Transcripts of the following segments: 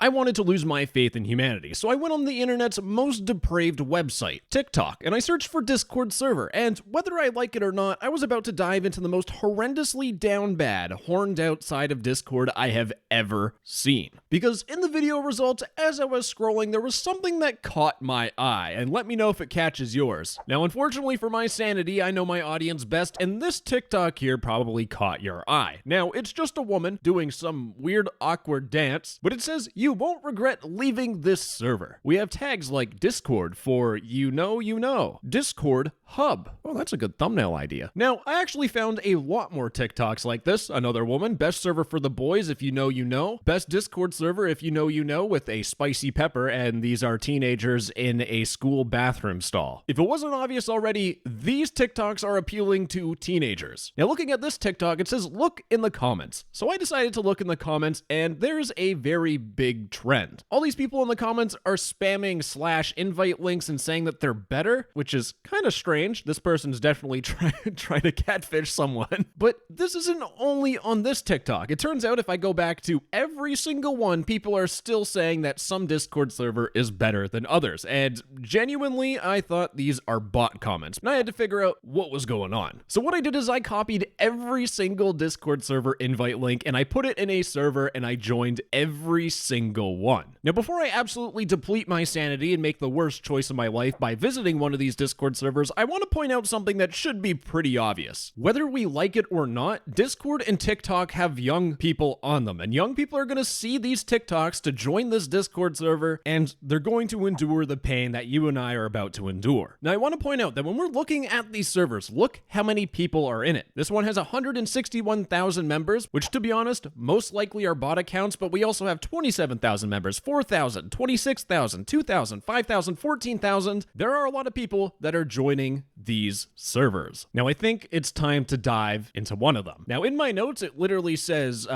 I wanted to lose my faith in humanity, so I went on the internet's most depraved website, TikTok, and I searched for Discord server, and whether I like it or not, I was about to dive into the most horrendously down bad, horned out side of Discord I have ever seen. Because in the video results, as I was scrolling, there was something that caught my eye, and let me know if it catches yours. Now, unfortunately for my sanity, I know my audience best, and this TikTok here probably caught your eye. Now, it's just a woman doing some weird, awkward dance, but it says, "You won't regret leaving this server." We have tags like Discord for you know, Discord Hub. Oh, that's a good thumbnail idea. Now, I actually found a lot more TikToks like this. Another woman, best server for the boys if you know, best Discord server if you know, with a spicy pepper, and these are teenagers in a school bathroom stall. If it wasn't obvious already, these TikToks are appealing to teenagers. Now, looking at this TikTok, it says, "Look in the comments." So I decided to look in the comments, and there's a very big trend. All these people in the comments are spamming /invite links and saying that they're better, which is kind of strange. This person's definitely trying to catfish someone. But this isn't only on this TikTok. It turns out if I go back to every single one, people are still saying that some Discord server is better than others. And genuinely, I thought these are bot comments, and I had to figure out what was going on. So what I did is I copied every single Discord server invite link, and I put it in a server, and I joined every single one. Now, before I absolutely deplete my sanity and make the worst choice of my life by visiting one of these Discord servers, I want to point out something that should be pretty obvious. Whether we like it or not, Discord and TikTok have young people on them, and young people are going to see these TikToks to join this Discord server, and they're going to endure the pain that you and I are about to endure. Now, I want to point out that when we're looking at these servers, look how many people are in it. This one has 161,000 members, which, to be honest, most likely are bot accounts, but we also have 27,000 members, 4,000, 26,000, 2,000, 5,000, 14,000. There are a lot of people that are joining these servers. Now, I think it's time to dive into one of them. Now, in my notes, it literally says,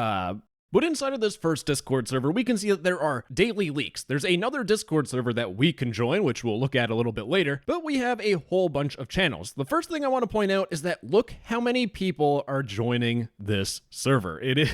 but inside of this first Discord server, we can see that there are daily leaks. There's another Discord server that we can join, which we'll look at a little bit later, but we have a whole bunch of channels. The first thing I want to point out is that look how many people are joining this server. It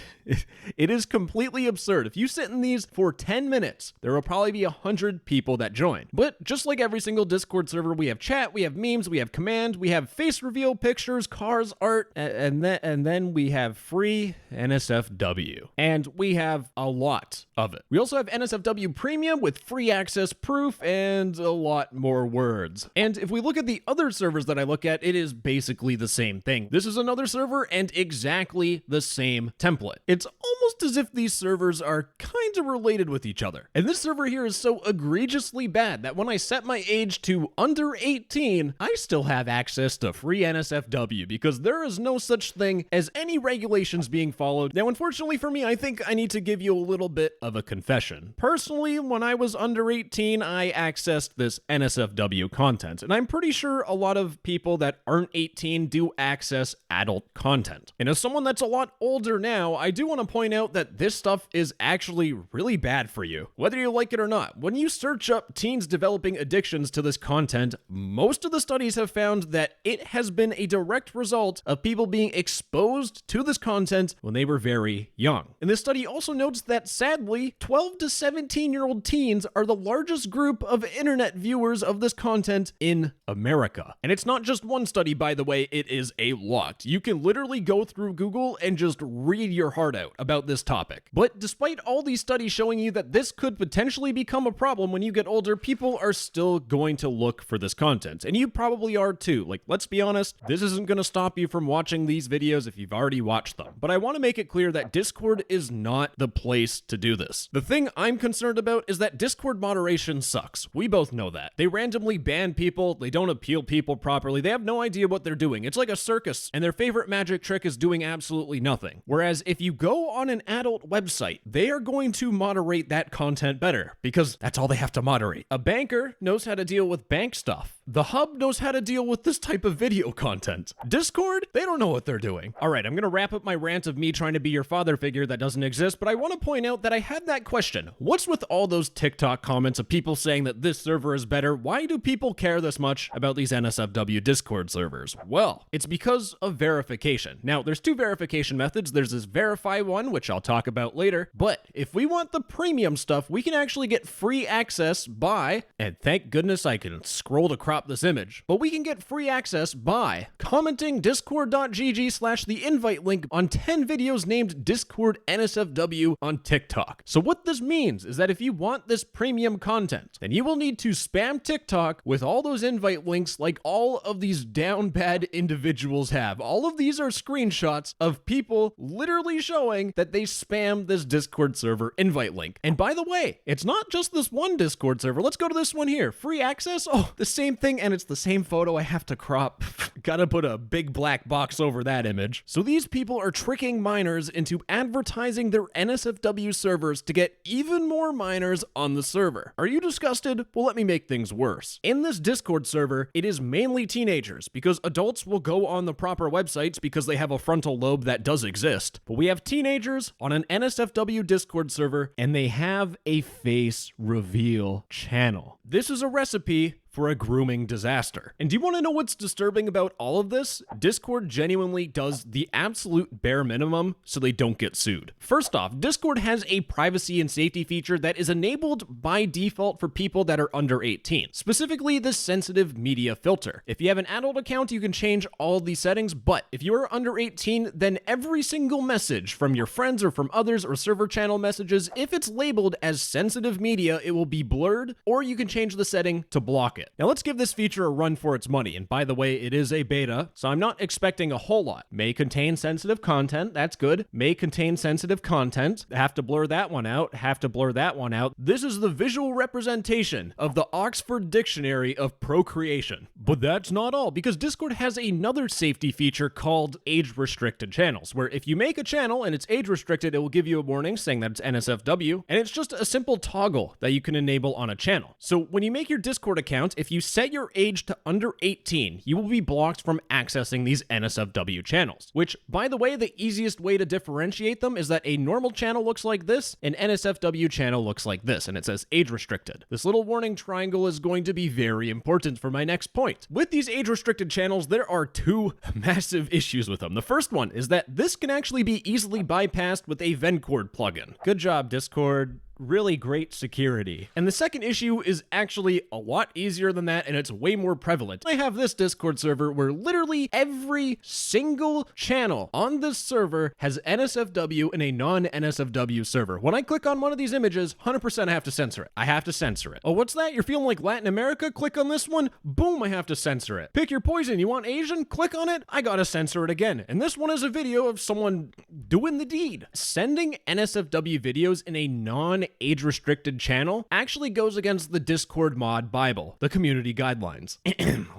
is completely absurd. If you sit in these for 10 minutes, there will probably be 100 people that join. But just like every single Discord server, we have chat, we have memes, we have command, we have face reveal pictures, cars, art, and then we have free NSFW. And we have a lot of it. We also have NSFW Premium with free access proof and a lot more words. And if we look at the other servers that I look at, it is basically the same thing. This is another server and exactly the same template. It's almost as if these servers are kind of related with each other. And this server here is so egregiously bad that when I set my age to under 18, I still have access to free NSFW because there is no such thing as any regulations being followed. Now, unfortunately for me, I think I need to give you a little bit of a confession. Personally, when I was under 18, I accessed this NSFW content, and I'm pretty sure a lot of people that aren't 18 do access adult content. And as someone that's a lot older now, I do want to point out that this stuff is actually really bad for you, whether you like it or not. When you search up teens developing addictions to this content, most of the studies have found that it has been a direct result of people being exposed to this content when they were very young. And this study also notes that sadly, 12 to 17-year-old teens are the largest group of internet viewers of this content in America. And it's not just one study, by the way, it is a lot. You can literally go through Google and just read your heart out about this topic. But despite all these studies showing you that this could potentially become a problem when you get older, people are still going to look for this content. And you probably are too. Like, let's be honest, this isn't going to stop you from watching these videos if you've already watched them. But I want to make it clear that Discord is not the place to do this. The thing I'm concerned about is that Discord moderation sucks. We both know that. They randomly ban people, they don't appeal people properly, they have no idea what they're doing. It's like a circus, and their favorite magic trick is doing absolutely nothing. Whereas if you go on an adult website, they are going to moderate that content better, because that's all they have to moderate. A banker knows how to deal with bank stuff. The Hub knows how to deal with this type of video content. Discord, they don't know what they're doing. All right, I'm gonna wrap up my rant of me trying to be your father figure that that doesn't exist, but I want to point out that I had that question. What's with all those TikTok comments of people saying that this server is better? Why do people care this much about these NSFW Discord servers? Well, it's because of verification. Now, there's two verification methods. There's this verify one, which I'll talk about later, but if we want the premium stuff, we can actually get free access by, and thank goodness I can scroll to crop this image, but we can get free access by commenting discord.gg/the invite link on 10 videos named Discord NSFW on TikTok. So what this means is that if you want this premium content, then you will need to spam TikTok with all those invite links like all of these down bad individuals have. All of these are screenshots of people literally showing that they spam this Discord server invite link. And by the way, it's not just this one Discord server. Let's go to this one here. Free access? Oh, the same thing, and it's the same photo I have to crop. Gotta put a big black box over that image. So these people are tricking miners into advertising their NSFW servers to get even more miners on the server. Are you disgusted? Well, let me make things worse. In this Discord server, it is mainly teenagers because adults will go on the proper websites because they have a frontal lobe that does exist. But we have teenagers on an NSFW Discord server and they have a face reveal channel. This is a recipe for a grooming disaster. And do you want to know what's disturbing about all of this? Discord genuinely does the absolute bare minimum so they don't get sued. First off, Discord has a privacy and safety feature that is enabled by default for people that are under 18, specifically the sensitive media filter. If you have an adult account, you can change all these settings, but if you are under 18, then every single message from your friends or from others or server channel messages, if it's labeled as sensitive media, it will be blurred, or you can change the setting to block it. Now let's give this feature a run for its money, and by the way, it is a beta, so I'm not expecting a whole lot. May contain sensitive content, that's good. May contain sensitive content, have to blur that one out, have to blur that one out. This is the visual representation of the Oxford Dictionary of procreation. But that's not all, because Discord has another safety feature called age-restricted channels, where if you make a channel and it's age-restricted, it will give you a warning saying that it's NSFW, and it's just a simple toggle that you can enable on a channel. So when you make your Discord account, if you set your age to under 18, you will be blocked from accessing these NSFW channels, which, by the way, the easiest way to differentiate them is that a normal channel looks like this, an NSFW channel looks like this, and it says age restricted. This little warning triangle is going to be very important for my next point. With these age restricted channels, there are two massive issues with them. The first one is that this can actually be easily bypassed with a Vencord plugin. Good job, Discord. Really great security. And the second issue is actually a lot easier than that, and it's way more prevalent. I have this Discord server where literally every single channel on this server has NSFW in a non-NSFW server. When I click on one of these images, 100% I have to censor it. I have to censor it. Oh, what's that? You're feeling like Latin America? Click on this one. Boom, I have to censor it. Pick your poison. You want Asian? Click on it. I gotta censor it again. And this one is a video of someone doing the deed. Sending NSFW videos in a non-age-restricted channel actually goes against the Discord mod Bible, the community guidelines.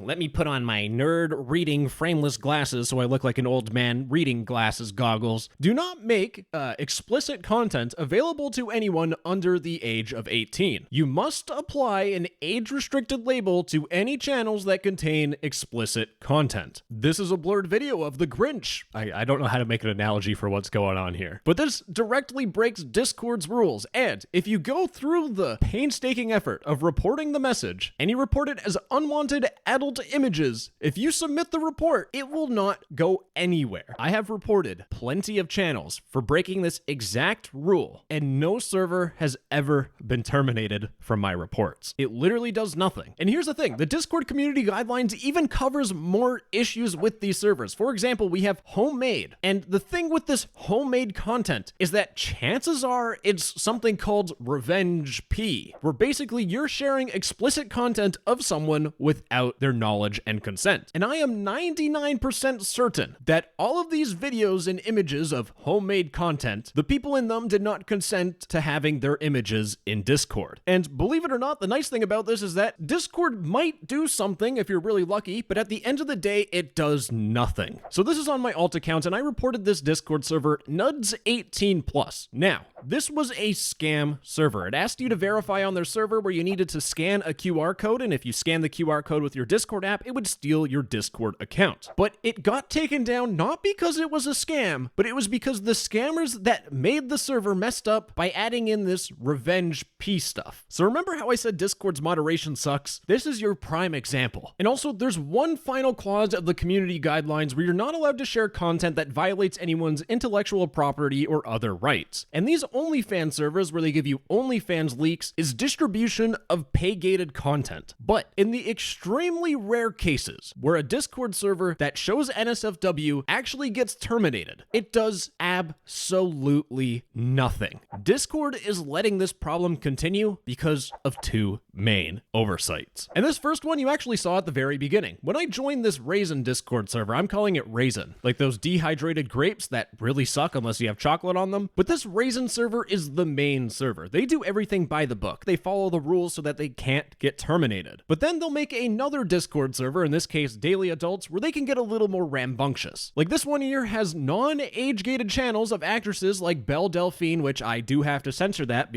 Let me put on my nerd reading frameless glasses so I look like an old man reading glasses goggles. Do not make explicit content available to anyone under the age of 18. You must apply an age-restricted label to any channels that contain explicit content. This is a blurred video of the Grinch. I don't know how to make an analogy for what's going on here, but this directly breaks Discord's rules. And if you go through the painstaking effort of reporting the message and you report it as unwanted adult images, if you submit the report, it will not go anywhere. I have reported plenty of channels for breaking this exact rule, and no server has ever been terminated from my reports. It literally does nothing. And here's the thing, the Discord community guidelines even covers more issues with these servers. For example, we have homemade, and the thing with this homemade content is that chances are it's something called revenge P, where basically you're sharing explicit content of someone without their knowledge and consent. And I am 99% certain that all of these videos and images of homemade content, the people in them did not consent to having their images in Discord. And believe it or not, the nice thing about this is that Discord might do something if you're really lucky, but at the end of the day, it does nothing. So this is on my alt account, and I reported this Discord server NUDS18+. Now, this was a scam scam server. It asked you to verify on their server where you needed to scan a QR code, and if you scan the QR code with your Discord app, it would steal your Discord account. But it got taken down not because it was a scam, but it was because the scammers that made the server messed up by adding in this revenge P stuff. So remember how I said Discord's moderation sucks? This is your prime example. And also, there's one final clause of the community guidelines where you're not allowed to share content that violates anyone's intellectual property or other rights. And these OnlyFans servers where they give you OnlyFans leaks is distribution of pay-gated content. But in the extremely rare cases where a Discord server that shows NSFW actually gets terminated, it does absolutely nothing. Discord is letting this problem continue because of two main oversights. And this first one you actually saw at the very beginning. When I joined this Raisin Discord server, I'm calling it Raisin, like those dehydrated grapes that really suck unless you have chocolate on them. But this Raisin server is the main server. They do everything by the book. They follow the rules so that they can't get terminated. But then they'll make another Discord server, in this case Daily Adults, where they can get a little more rambunctious. Like this one here has non-age gated channels of actresses like Belle Delphine, which I do have to censor that.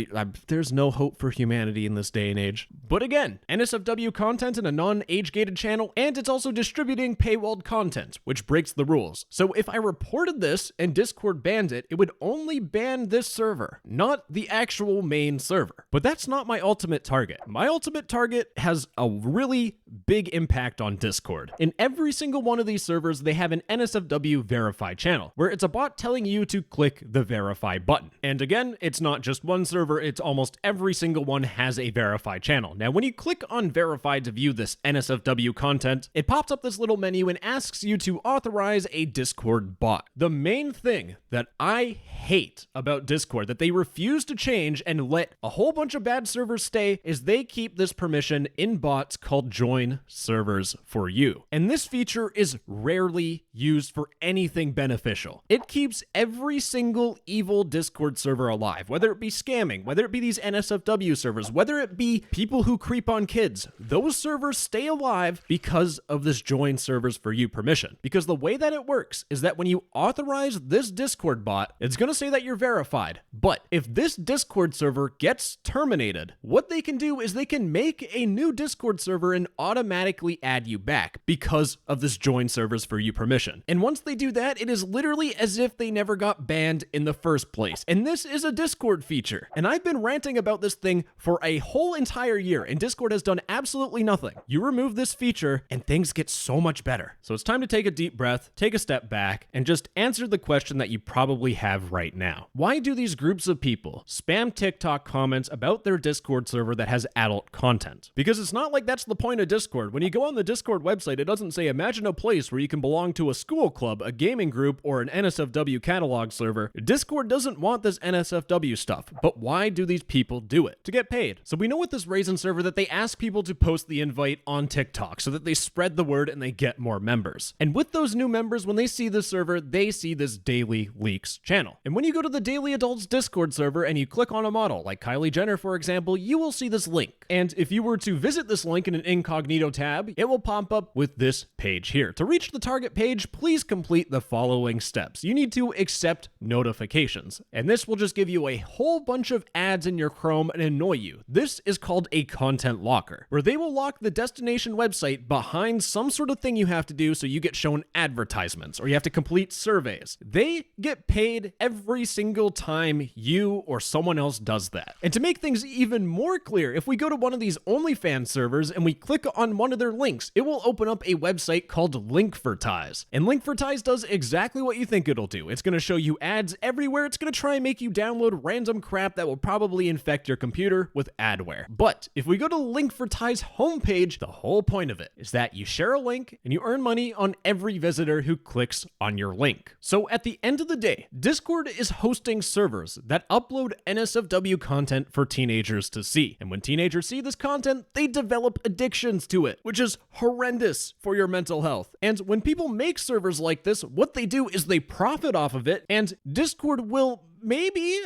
There's no hope for humanity in this day and age. But again, NSFW content in a non-age gated channel, and it's also distributing paywalled content, which breaks the rules. So if I reported this and Discord banned it, it would only ban this server, not the actual main server. But that's not my ultimate target. My ultimate target has a really big impact on Discord. In every single one of these servers, they have an NSFW verify channel, where it's a bot telling you to click the verify button. And again, it's not just one server, it's almost every single one has a verify channel. Now, when you click on verify to view this NSFW content, it pops up this little menu and asks you to authorize a Discord bot. The main thing that I hate about Discord that they refuse to change and let a whole bunch of bad servers stay is they keep this permission in bots called join servers for you. And this feature is rarely used for anything beneficial. It keeps every single evil Discord server alive, whether it be scamming, whether it be these NSFW servers, whether it be people who creep on kids. Those servers stay alive because of this join servers for you permission. Because the way that it works is that when you authorize this Discord bot, it's going to say that you're verified. But if this Discord server gets terminated, what they can do is they can make a new Discord server and automatically add you back because of this join servers for you permission. And once they do that, it is literally as if they never got banned in the first place. And this is a Discord feature. And I've been ranting about this thing for a whole entire year, and Discord has done absolutely nothing. You remove this feature and things get so much better. So it's time to take a deep breath, take a step back, and just answer the question that you probably have right now. Why do these groups of people spam TikTok comments about their Discord server that has adult content? Because it's not like that's the point of Discord. When you go on the Discord website, it doesn't say imagine a place where you can belong to a school club, a gaming group, or an NSFW catalog server. Discord doesn't want this NSFW stuff, but why do these people do it? To get paid. So we know with this Raisin server that they ask people to post the invite on TikTok so that they spread the word and they get more members. And with those new members, when they see this server, they see this Daily Leaks channel. And when you go to the Daily Adults Discord server and you click on a model, like Kylie Jenner, for example, you will see this link. And if you were to visit this link in an incognito tab, it will pop up with this page here. To reach the target page, please complete the following steps. You need to accept notifications, and this will just give you a whole bunch of ads in your Chrome and annoy you. This is called a content locker, where they will lock the destination website behind some sort of thing you have to do so you get shown advertisements or you have to complete surveys. They get paid every single time you or someone else does that. And to make things even more clear, if we go to one of these OnlyFans servers and we click on one of their links, it will open up a website called Linkvertise. And Linkvertise does exactly what you think it'll do. It's going to show you ads everywhere. It's going to try and make you download random crap that will probably infect your computer with adware. But if we go to Linkvertise homepage, the whole point of it is that you share a link and you earn money on every visitor who clicks on your link. So at the end of the day, Discord is hosting servers that upload NSFW content for teenagers to see. And when teenagers see this content, they develop addictions to it, which is horrendous for your mental health. And when people make servers like this, what they do is they profit off of it, and Discord will maybe,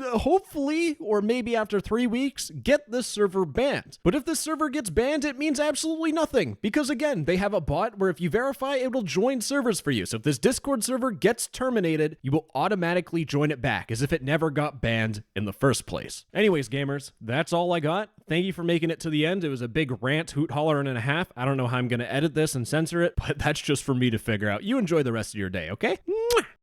hopefully, or maybe after 3 weeks, get this server banned. But if this server gets banned, it means absolutely nothing, because again, they have a bot where if you verify, it will join servers for you. So if this Discord server gets terminated, you will automatically join it back as if it never got banned in the first place. Anyways, gamers, that's all I got. Thank you for making it to the end. It was a big rant, hoot, hollering and a half. I don't know how I'm going to edit this and censor it, but that's just for me to figure out. You enjoy the rest of your day, okay? Mwah!